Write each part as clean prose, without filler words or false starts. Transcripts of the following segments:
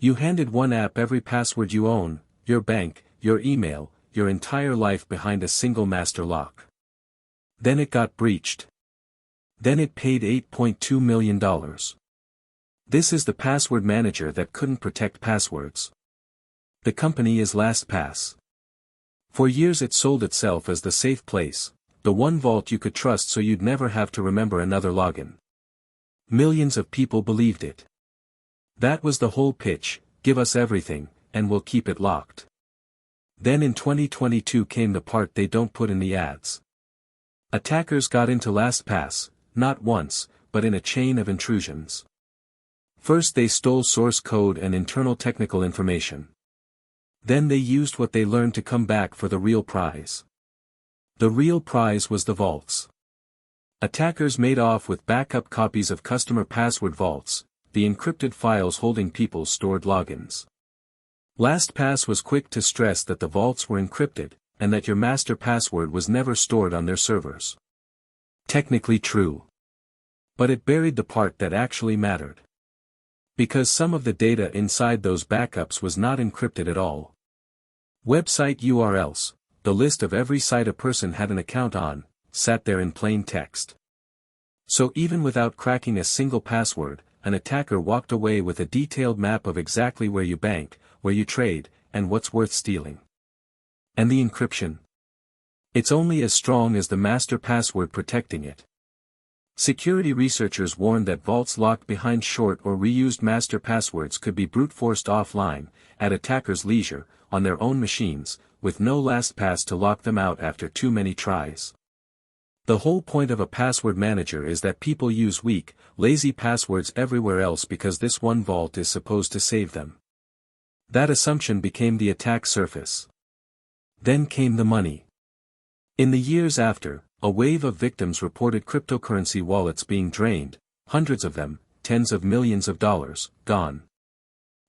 You handed one app every password you own, your bank, your email, your entire life behind a single master lock. Then it got breached. Then it paid $8.2 million. This is the password manager that couldn't protect passwords. The company is LastPass. For years it sold itself as the safe place, the one vault you could trust so you'd never have to remember another login. Millions of people believed it. That was the whole pitch: give us everything, and we'll keep it locked. Then in 2022 came the part they don't put in the ads. Attackers got into LastPass, not once, but in a chain of intrusions. First they stole source code and internal technical information. Then they used what they learned to come back for the real prize. The real prize was the vaults. Attackers made off with backup copies of customer password vaults, the encrypted files holding people's stored logins. LastPass was quick to stress that the vaults were encrypted, and that your master password was never stored on their servers. Technically true. But it buried the part that actually mattered. Because some of the data inside those backups was not encrypted at all. Website URLs, the list of every site a person had an account on, sat there in plain text. So even without cracking a single password, an attacker walked away with a detailed map of exactly where you bank, where you trade, and what's worth stealing. And the encryption? It's only as strong as the master password protecting it. Security researchers warned that vaults locked behind short or reused master passwords could be brute-forced offline, at attackers' leisure, on their own machines, with no LastPass to lock them out after too many tries. The whole point of a password manager is that people use weak, lazy passwords everywhere else because this one vault is supposed to save them. That assumption became the attack surface. Then came the money. In the years after, a wave of victims reported cryptocurrency wallets being drained, hundreds of them, tens of millions of dollars, gone.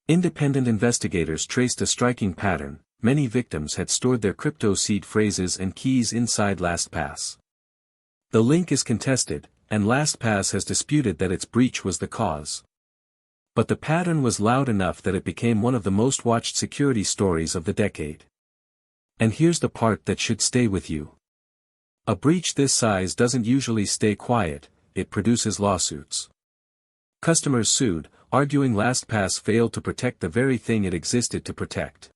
Independent investigators traced a striking pattern: many victims had stored their crypto seed phrases and keys inside LastPass. The link is contested, and LastPass has disputed that its breach was the cause. But the pattern was loud enough that it became one of the most watched security stories of the decade. And here's the part that should stay with you. A breach this size doesn't usually stay quiet, it produces lawsuits. Customers sued, arguing LastPass failed to protect the very thing it existed to protect.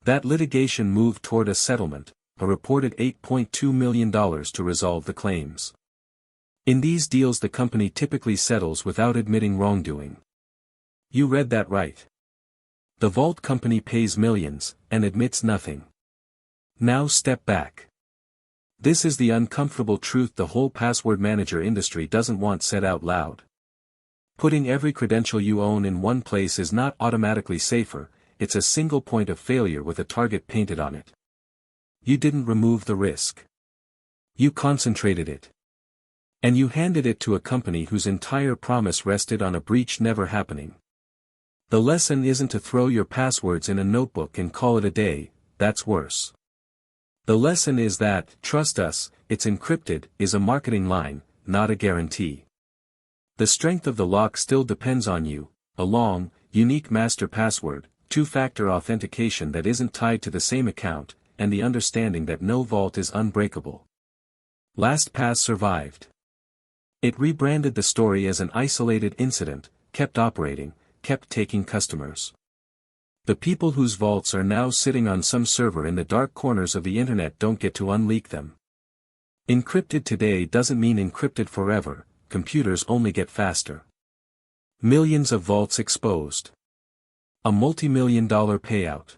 That litigation moved toward a settlement, a reported $8.2 million to resolve the claims. In these deals the company typically settles without admitting wrongdoing. You read that right. The vault company pays millions, and admits nothing. Now step back. This is the uncomfortable truth the whole password manager industry doesn't want said out loud. Putting every credential you own in one place is not automatically safer, it's a single point of failure with a target painted on it. You didn't remove the risk. You concentrated it. And you handed it to a company whose entire promise rested on a breach never happening. The lesson isn't to throw your passwords in a notebook and call it a day, that's worse. The lesson is that, trust us, it's encrypted, is a marketing line, not a guarantee. The strength of the lock still depends on you, a long, unique master password, two-factor authentication that isn't tied to the same account, and the understanding that no vault is unbreakable. LastPass survived. It rebranded the story as an isolated incident, kept operating, kept taking customers. The people whose vaults are now sitting on some server in the dark corners of the internet don't get to unleak them. Encrypted today doesn't mean encrypted forever, computers only get faster. Millions of vaults exposed. A multi-million-dollar payout.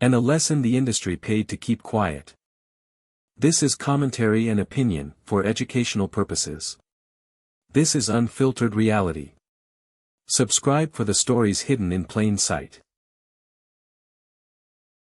And a lesson the industry paid to keep quiet. This is commentary and opinion, for educational purposes. This is unfiltered reality. Subscribe for the stories hidden in plain sight.